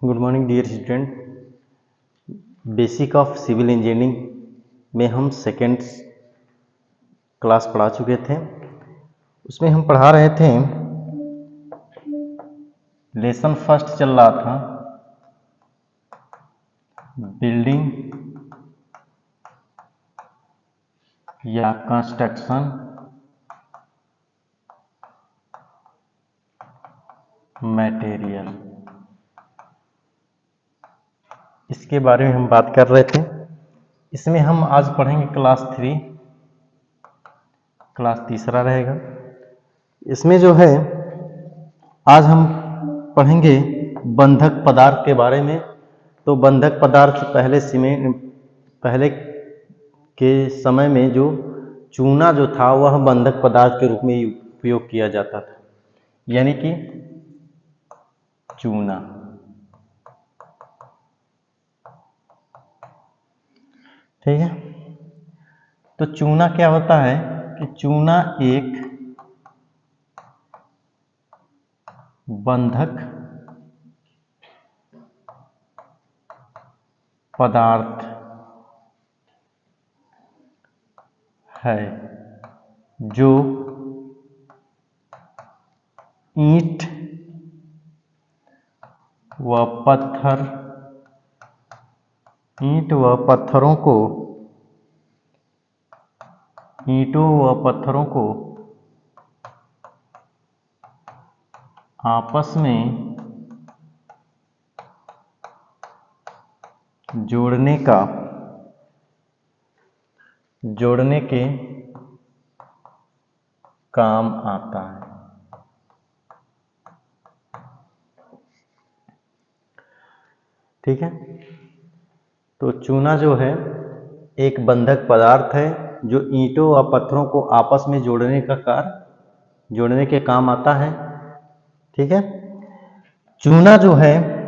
Good morning dear student. Basic of civil engineering में हम second class पढ़ा चुके थे। उसमें हम पढ़ा रहे थे, लेसन फर्स्ट चल रहा था बिल्डिंग या कंस्ट्रक्शन मटेरियल, इसके बारे में हम बात कर रहे थे। इसमें हम आज पढ़ेंगे क्लास 3, क्लास तीसरा रहेगा। इसमें जो है आज हम पढ़ेंगे बंधक पदार्थ के बारे में। तो बंधक पदार्थ पहले के समय में जो चूना जो था वह बंधक पदार्थ के रूप में उपयोग किया जाता था, यानी कि चूना। ठीक है, तो चूना क्या होता है कि चूना एक बंधक पदार्थ है जो ईंट व पत्थरों को आपस में जोड़ने के काम आता है। ठीक है, तो चूना जो है एक बंधक पदार्थ है जो ईंटों व पत्थरों को आपस में जोड़ने के काम आता है। ठीक है, चूना जो है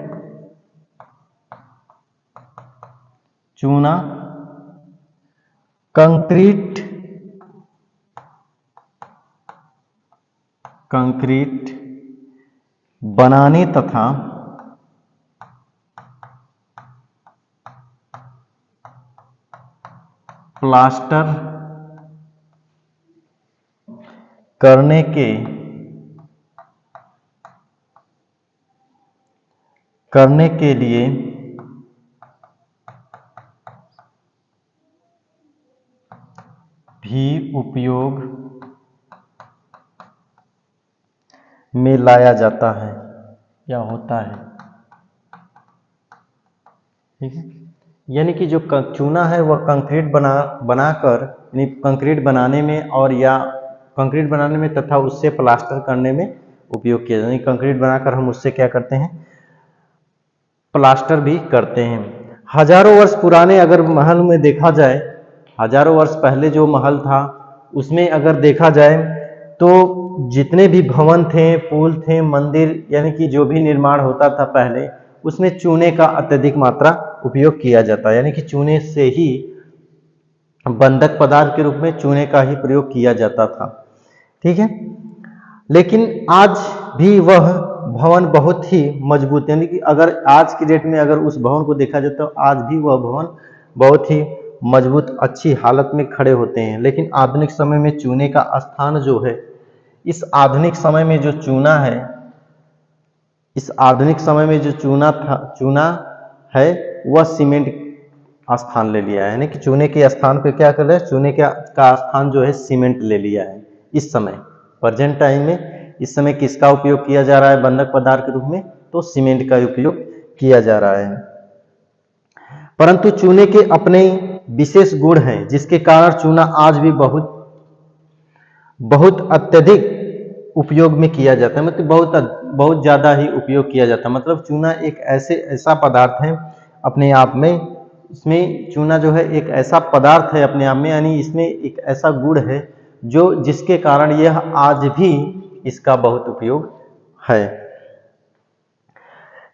कंक्रीट बनाने तथा प्लास्टर करने के लिए भी उपयोग में लाया जाता है या होता है। ठीक है, यानी कि जो चूना है वह कंक्रीट बनाकर कंक्रीट बनाने में कंक्रीट बनाने में तथा उससे प्लास्टर करने में उपयोग किया जाता है। कंक्रीट बनाकर हम उससे क्या करते हैं, प्लास्टर भी करते हैं। हजारों वर्ष पुराने अगर महल में देखा जाए, हजारों वर्ष पहले जो महल था उसमें अगर देखा जाए तो जितने भी भवन थे, पुल थे, मंदिर, यानी कि जो भी निर्माण होता था पहले, उसमें चूने का अत्यधिक मात्रा उपयोग किया जाता है। यानी कि चूने से ही बंधक पदार्थ के रूप में चूने का ही प्रयोग किया जाता था। ठीक है, लेकिन आज भी वह भवन बहुत ही मजबूत, यानी कि अगर आज की डेट में अगर उस भवन को देखा जाए तो आज भी वह भवन बहुत ही मजबूत अच्छी हालत में खड़े होते हैं। लेकिन आधुनिक समय में चूने का स्थान जो है, इस आधुनिक समय में जो चूना है, इस आधुनिक समय में जो चूना है वह सीमेंट स्थान ले लिया है। यानी कि चूने के स्थान पे क्या कर रहे हैं, चूने का स्थान जो है सीमेंट ले लिया है। इस समय प्रेजेंट टाइम में इस समय किसका उपयोग किया जा रहा है बंधक पदार्थ के रूप में, तो सीमेंट का उपयोग किया जा रहा है। परंतु चूने के अपने विशेष गुण हैं जिसके कारण चूना आज भी बहुत अत्यधिक उपयोग में किया जाता है, मतलब बहुत ज़्यादा ही उपयोग किया जाता है। मतलब चूना एक ऐसा पदार्थ है अपने आप में, इसमें चूना जो है एक ऐसा पदार्थ है अपने आप में, यानी इसमें एक ऐसा गुण है जिसके कारण यह आज भी इसका बहुत उपयोग है।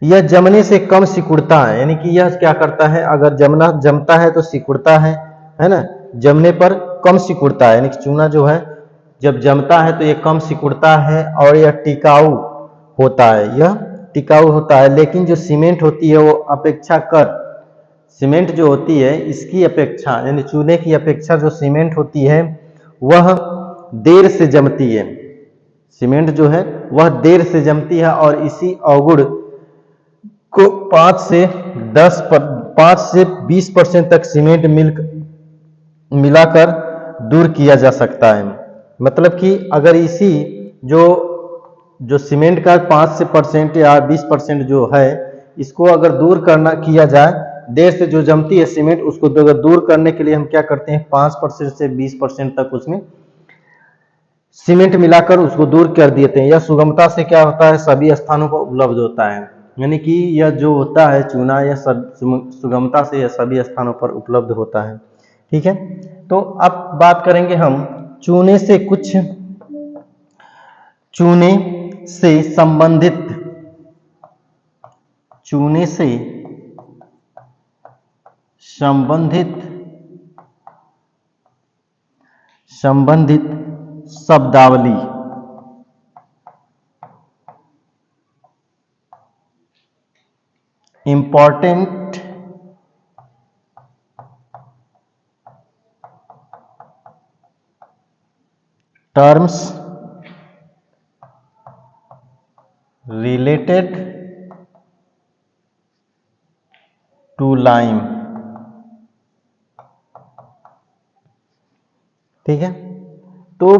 यह जमने से कम सिकुड़ता है, यानी कि यह क्या करता है, अगर जमता है तो सिकुड़ता है ना, जमने पर कम सिकुड़ता है। यानी कि चूना जो है जब जमता है तो यह कम सिकुड़ता है और यह टिकाऊ होता है, यह टिकाऊ होता है, लेकिन जो सीमेंट होती है वो अपेक्षाकृत, सीमेंट जो होती है इसकी अपेक्षा यानी चूने की अपेक्षा जो सीमेंट होती है वह देर से जमती है। सीमेंट जो है वह देर से जमती है और इसी अवगुण को 5 से 20% तक सीमेंट मिलाकर दूर किया जा सकता है। मतलब कि अगर इसी जो सीमेंट का 5% या 20% जो है इसको अगर दूर किया जाए, देर से जो जमती है सीमेंट उसको अगर दूर करने के लिए हम क्या करते हैं 5% से 20% तक उसमें सीमेंट मिलाकर उसको दूर कर देते हैं। यह सुगमता से क्या होता है सभी स्थानों पर उपलब्ध होता है, यानी कि यह जो होता है चूना यह सुगमता से यह सभी स्थानों पर उपलब्ध होता है। ठीक है, तो अब बात करेंगे हम चूने से संबंधित शब्दावली। Important terms related to lime. ठीक है, तो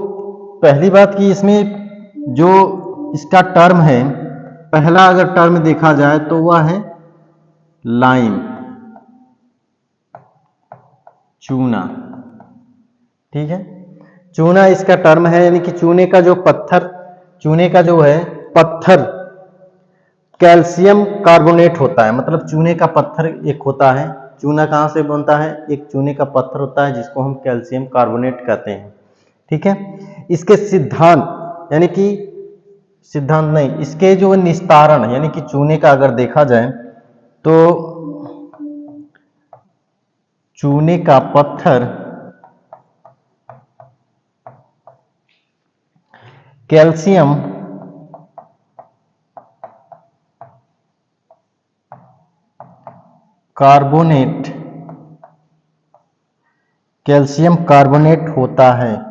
पहली बात कि इसमें जो इसका टर्म है, पहला अगर टर्म देखा जाए तो वह है लाइम, चूना। ठीक है, चूना इसका टर्म है, यानी कि चूने का जो है पत्थर कैल्शियम कार्बोनेट होता है। मतलब चूने का पत्थर एक होता है, चूना कहाँ से बनता है, एक चूने का पत्थर होता है जिसको हम कैल्शियम कार्बोनेट कहते हैं। ठीक है, इसके सिद्धांत नहीं, इसके जो निस्तारण यानी कि चूने का अगर देखा जाए तो चूने का पत्थर कैल्शियम कार्बोनेट होता है।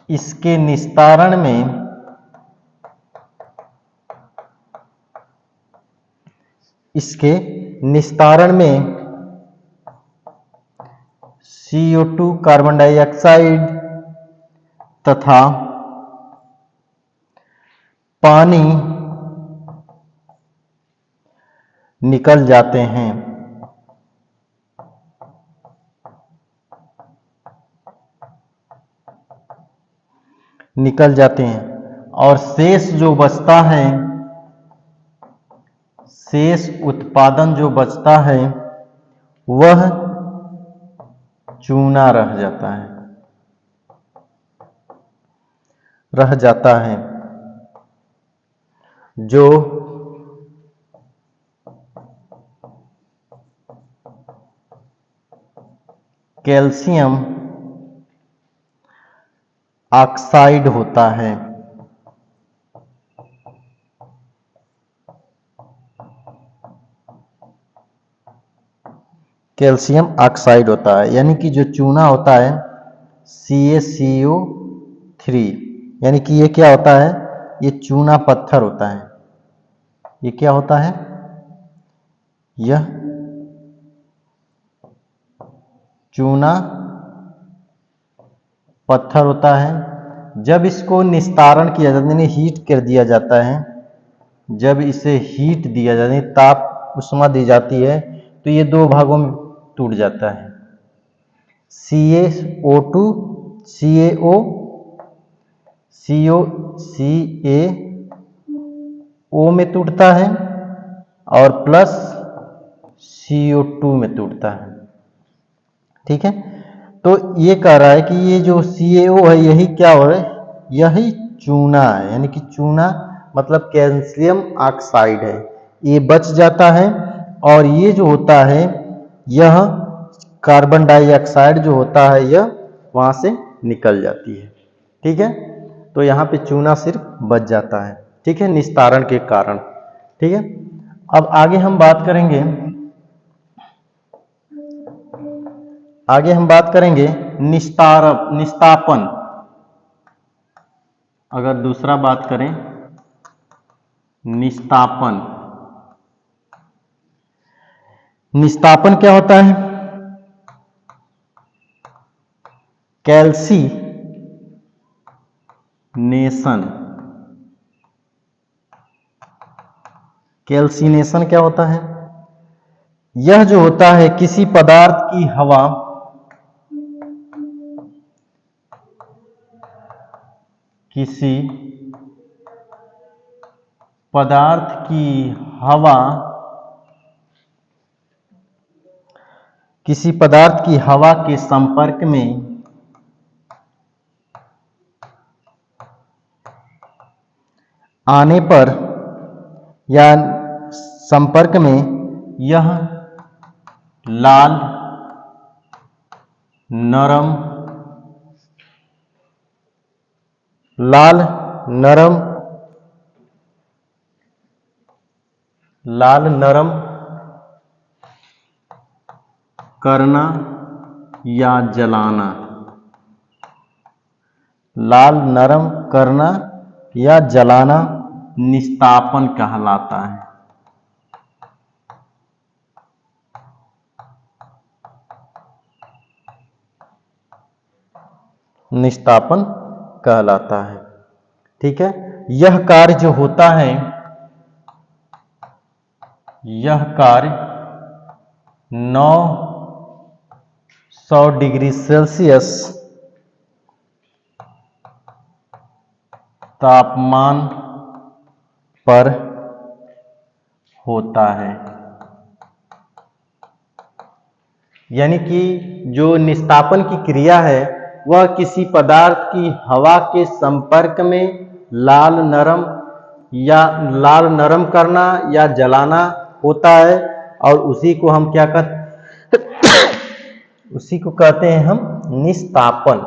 इसके निस्तारण में CO2 कार्बन डाइऑक्साइड तथा पानी निकल जाते हैं। और शेष जो बचता है, शेष उत्पादन जो बचता है वह चूना रह जाता है जो कैल्शियम ऑक्साइड होता है। कैल्शियम ऑक्साइड होता है, यानी कि जो चूना होता है CaCO3, यानी कि ये क्या होता है, ये चूना पत्थर होता है। ये क्या होता है, यह चूना पत्थर होता है। जब इसको निस्तारण किया जाता है यानी हीट कर दिया जाता है, जब इसे हीट दिया जाता है ताप उष्मा दी जाती है तो ये दो भागों में टूट जाता है। CaO2 CaO में टूटता है और प्लस CO2 में टूटता है। ठीक है, तो ये कह रहा है कि ये जो CaO है यही क्या हो रहा है, यही चूना है, यानी कि चूना मतलब कैल्शियम ऑक्साइड है, ये बच जाता है और ये जो होता है यह कार्बन डाइऑक्साइड जो होता है यह वहां से निकल जाती है। ठीक है, तो यहाँ पे चूना सिर्फ बच जाता है, ठीक है, निस्तारण के कारण। ठीक है, अब आगे हम बात करेंगे, निस्तापन। अगर दूसरा बात करें निस्तापन, निस्तापन क्या होता है? कैल्सीनेशन। कैल्सीनेशन क्या होता है? यह जो होता है किसी पदार्थ की हवा, किसी पदार्थ की हवा, किसी पदार्थ की हवा के संपर्क में आने पर या संपर्क में यह लाल, नरम, करना या जलाना, लाल नरम करना या जलाना निस्तापन कहलाता है। निस्तापन कहलाता है, ठीक है। यह कार्य जो होता है, यह कार्य 900 डिग्री सेल्सियस तापमान पर होता है। यानी कि जो निस्तापन की क्रिया है वह किसी पदार्थ की हवा के संपर्क में लाल नरम करना या जलाना होता है, और उसी को हम क्या कहते उसी को कहते हैं हम निस्तापन,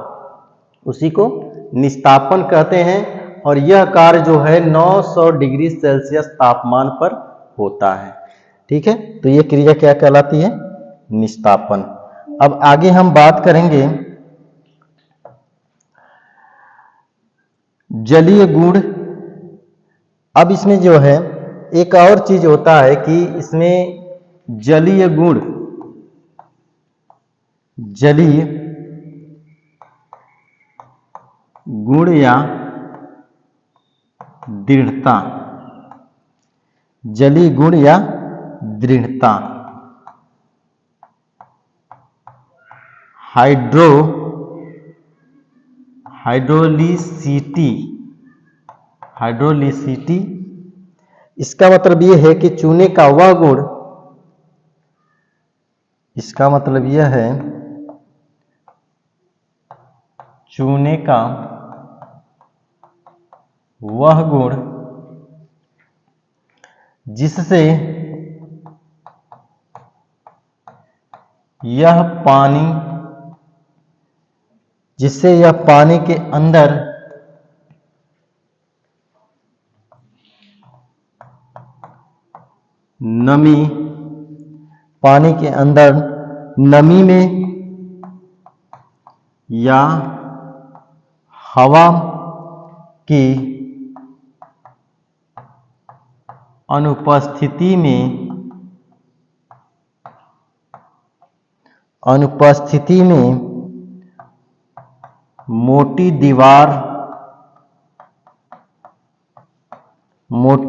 उसी को निस्तापन कहते हैं। और यह कार्य जो है 900 डिग्री सेल्सियस तापमान पर होता है, ठीक है। तो यह क्रिया क्या कहलाती है? निस्तापन। अब आगे हम बात करेंगे जलीय गुण। अब इसमें जो है एक और चीज होता है कि इसमें जलीय गुण या दृढ़ता, जलीय गुण या दृढ़ता, हाइड्रोलिसिटी। इसका मतलब यह है कि चूने का वह गुण, इसका मतलब यह है चूने का वह गुण जिससे यह पानी के अंदर नमी में या हवा की अनुपस्थिति में मोटी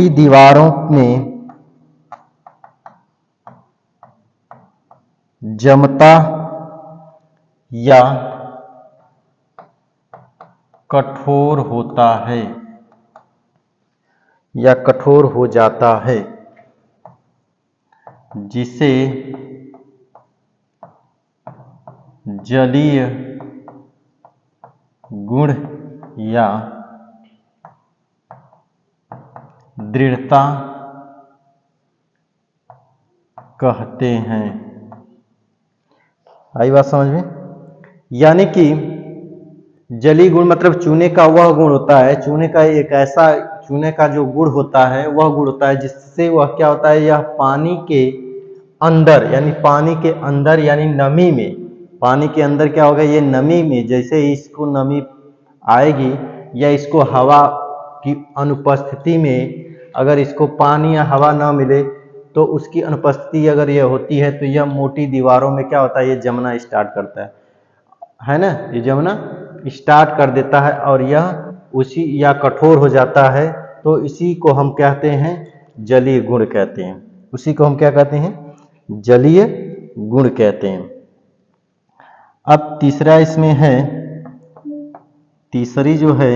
दीवारों में जमता या कठोर होता है या कठोर हो जाता है, जिसे जलीय गुण या दृढ़ता कहते हैं। आई बात समझ में? यानी कि जलीय गुण मतलब चूने का वह गुण होता है, चूने का एक ऐसा, चूने का जो गुण होता है वह गुण होता है जिससे वह क्या होता है, यह पानी के अंदर यानी पानी के अंदर यानी नमी में, पानी के अंदर क्या होगा, ये नमी में जैसे ही इसको नमी आएगी या इसको हवा की अनुपस्थिति में अगर इसको पानी या हवा ना मिले तो उसकी अनुपस्थिति अगर यह होती है तो यह मोटी दीवारों में क्या होता है, ये जमना स्टार्ट करता है ना, ये जमना स्टार्ट कर देता है और यह उसी या कठोर हो जाता है, तो इसी को हम कहते हैं जलीय गुण कहते हैं, उसी को हम क्या कहते हैं, जलीय गुण कहते हैं। अब तीसरा इसमें है, तीसरी जो है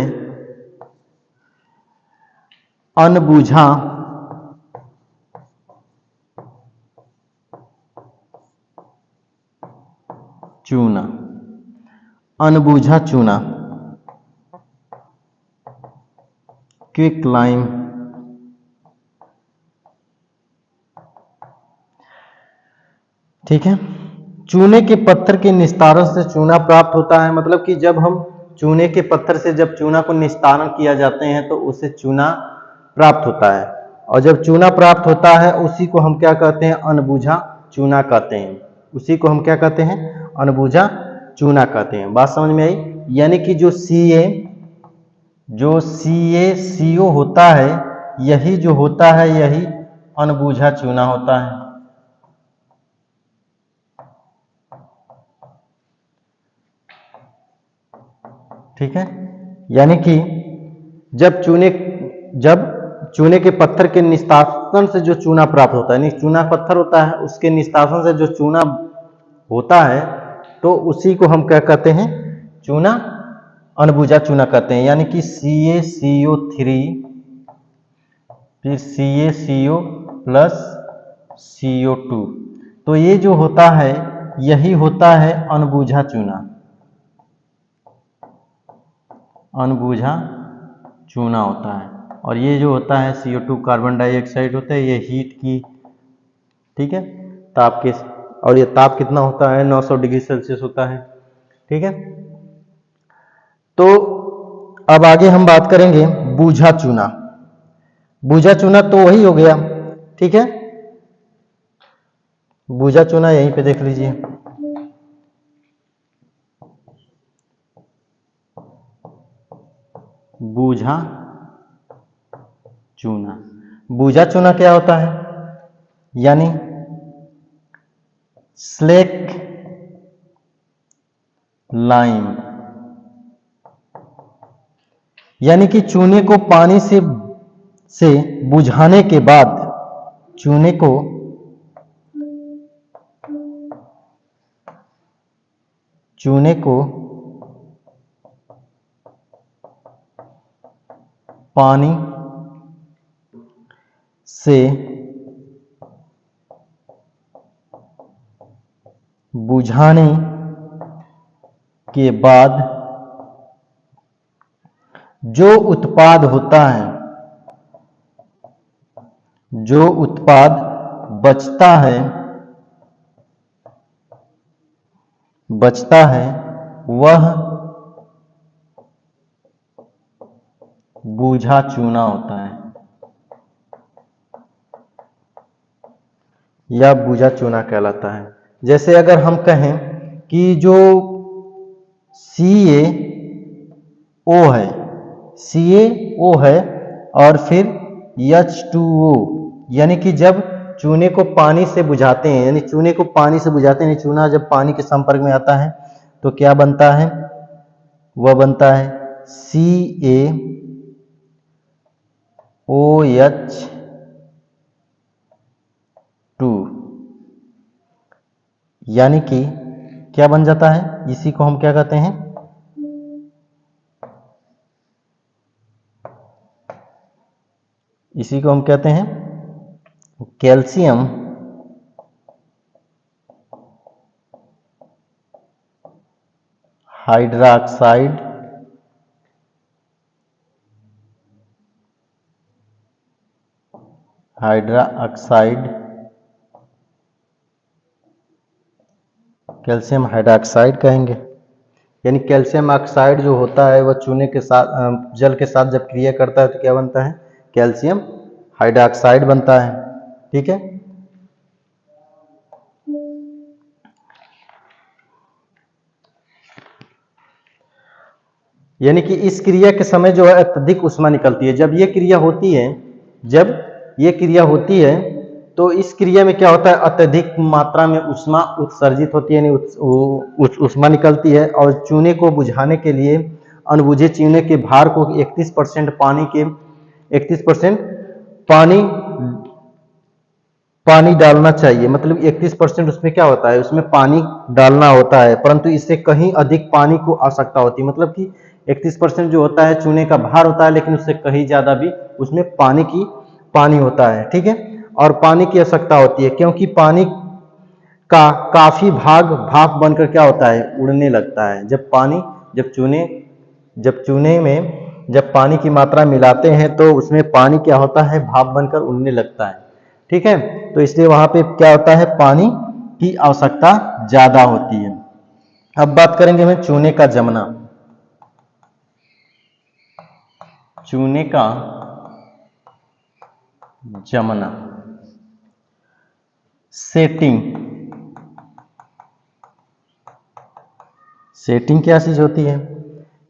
अनबूझा चूना, अनबूझा चूना, क्विक लाइम। ठीक है, चूने के पत्थर के निस्तारण से चूना प्राप्त होता है, मतलब कि जब हम चूने के पत्थर से जब चूना को निस्तारण किया जाते हैं तो उससे चूना प्राप्त होता है, और जब चूना प्राप्त होता है उसी को हम क्या कहते हैं, अनबूझा चूना कहते हैं, उसी को हम क्या कहते हैं, अनबूझा चूना कहते हैं। बात समझ में आई? यानी कि जो CaCO होता है, यही जो होता है यही अनबूझा चूना होता है। ठीक है, यानी कि जब चूने के पत्थर के निष्कासन से जो चूना प्राप्त होता है, यानी चूना पत्थर होता है उसके निष्कासन से जो चूना होता है तो उसी को हम क्या कहते हैं, चूना, अनबूझा चूना कहते हैं। यानी कि CaCO3 फिर CaCO प्लस CO2, तो ये जो होता है यही होता है अनबूझा चूना, अनबूझा चूना होता है। और ये जो होता है CO2 कार्बन डाइऑक्साइड होता है, ये हीट की, ठीक है, ताप के, और ये ताप कितना होता है, 900 डिग्री सेल्सियस होता है। ठीक है, तो अब आगे हम बात करेंगे बूझा चूना। बूझा चूना तो वही हो गया, ठीक है, बूझा चूना यहीं पे देख लीजिए, बूझा चूना। बूझा चूना क्या होता है, यानी स्लेक लाइम, यानी कि चूने को पानी से बुझाने के बाद, चूने को पानी से बुझाने के बाद जो उत्पाद होता है, जो उत्पाद बचता है वह बूझा चूना होता है, या बूझा चूना कहलाता है। जैसे अगर हम कहें कि जो CaO है, CaO है और फिर H2O, यानी कि जब चूने को पानी से बुझाते हैं, यानी चूने को पानी से बुझाते हैं, चूना जब पानी के संपर्क में आता है तो क्या बनता है, वह बनता है CaOH2, यानी कि क्या बन जाता है, इसी को हम क्या कहते हैं, इसी को हम कहते हैं कैल्शियम हाइड्रोक्साइड कैल्शियम हाइड्रोक्साइड कहेंगे। यानी कैल्शियम ऑक्साइड जो होता है वह चूने के साथ जल के साथ जब क्रिया करता है तो क्या बनता है, कैल्शियम हाइड्रोक्साइड बनता है। ठीक है, यानी कि इस क्रिया के समय जो है अत्यधिक ऊष्मा निकलती है। जब ये क्रिया होती है, जब ये क्रिया होती है तो इस क्रिया में क्या होता है, अत्यधिक मात्रा में ऊष्मा उत्सर्जित होती है, यानी ऊष्मा निकलती है। और चूने को बुझाने के लिए अनबुझे चूने के भार को 31% पानी के 31% पानी पानी डालना चाहिए। मतलब 31% उसमें क्या होता है, उसमें पानी डालना होता है, परंतु इससे कहीं अधिक पानी को आवश्यकता होती है। मतलब कि 31% जो होता है चूने का भार होता है, लेकिन उससे कहीं ज्यादा भी उसमें पानी होता है। ठीक है, और पानी की आवश्यकता होती है, क्योंकि पानी का काफी भाग भाप बनकर क्या होता है, उड़ने लगता है। जब चूने में जब पानी की मात्रा मिलाते हैं तो उसमें पानी क्या होता है, भाप बनकर उड़ने लगता है। ठीक है, तो इसलिए वहां पे क्या होता है, पानी की आवश्यकता ज्यादा होती है। अब बात करेंगे हम चूने का जमना। चूने का जमना, सेटिंग क्या चीज होती है,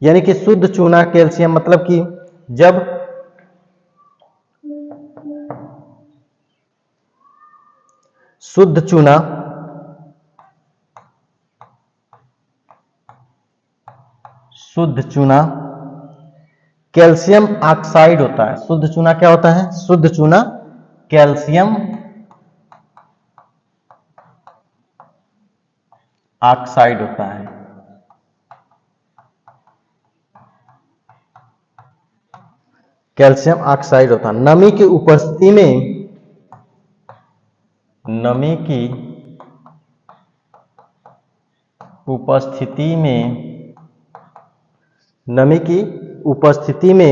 यानी कि शुद्ध चूना कैल्शियम, मतलब कि जब शुद्ध चूना कैल्शियम ऑक्साइड होता है। शुद्ध चूना क्या होता है, शुद्ध चूना कैल्शियम ऑक्साइड होता है। कैल्शियम ऑक्साइड होता है। नमी की उपस्थिति में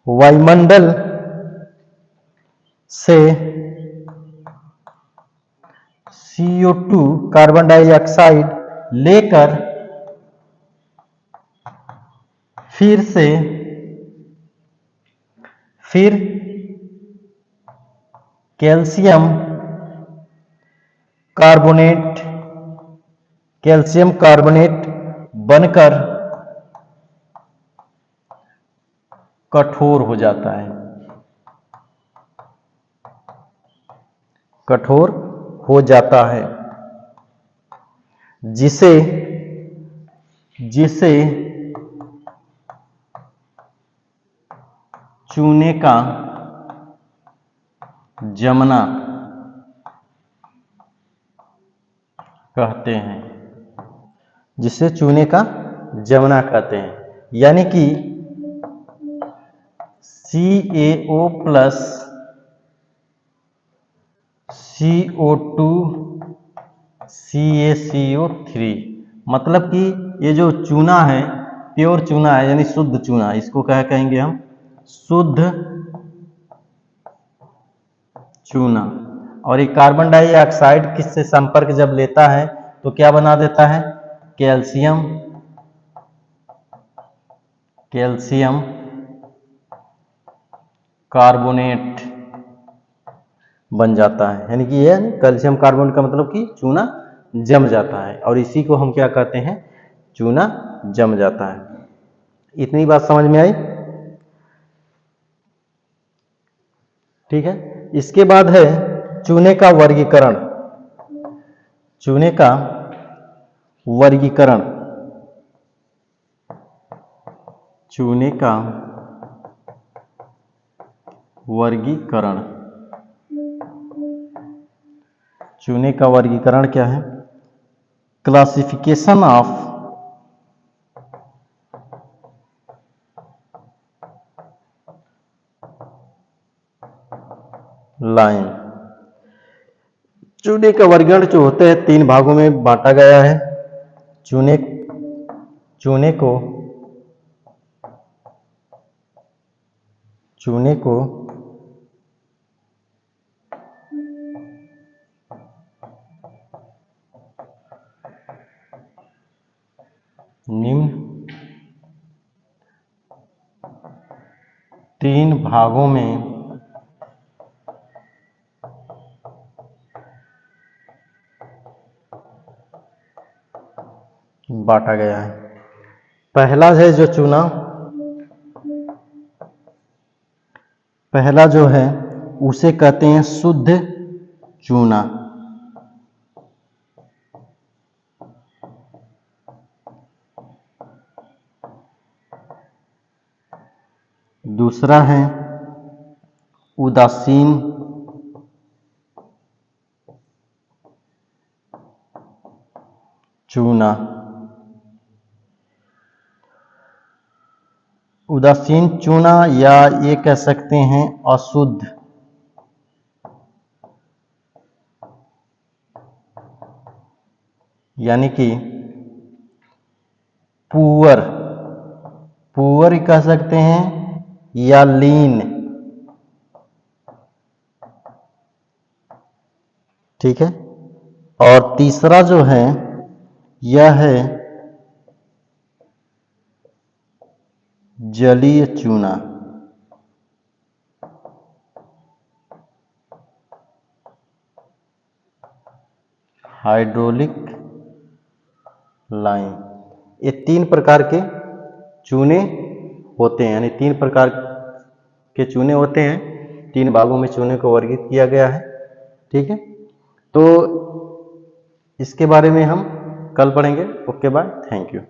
वायुमंडल से CO2 कार्बन डाइऑक्साइड लेकर फिर कैल्शियम कार्बोनेट बनकर कठोर हो जाता है। जिसे चूने का जमना कहते हैं। यानी कि CaO प्लस CO2 CaCO3, मतलब कि ये जो चूना है, प्योर चूना है, यानी शुद्ध चूना, इसको क्या कहेंगे हम, शुद्ध चूना। और ये कार्बन डाइऑक्साइड किससे संपर्क जब लेता है तो क्या बना देता है, कैल्शियम कार्बोनेट बन जाता है। यानी कि ये कैल्शियम कार्बोनेट का मतलब कि चूना जम जाता है, और इसी को हम क्या कहते हैं, चूना जम जाता है। इतनी बात समझ में आई। ठीक है, इसके बाद है चूने का वर्गीकरण। चूने का वर्गीकरण चूने का वर्गीकरण क्या है, क्लासिफिकेशन ऑफ लाइम। चूने का वर्गीकरण जो होते हैं 3 भागों में बांटा गया है। चूने को निम्न 3 भागों में बांटा गया है। पहला है जो चूना, पहला जो है उसे कहते हैं शुद्ध चूना। दूसरा है उदासीन चूना। उदासीन चूना या ये कह सकते हैं अशुद्ध, यानी कि पुअर, पुअर कह सकते हैं या लीन। ठीक है। और तीसरा जो है यह है जलीय चूना। Hydraulic lime. ये 3 प्रकार के चूने होते हैं, यानी 3 प्रकार के चूने होते हैं। 3 भागों में चूने को वर्गीकृत किया गया है। ठीक है, तो इसके बारे में हम कल पढ़ेंगे। Okay bye, thank you.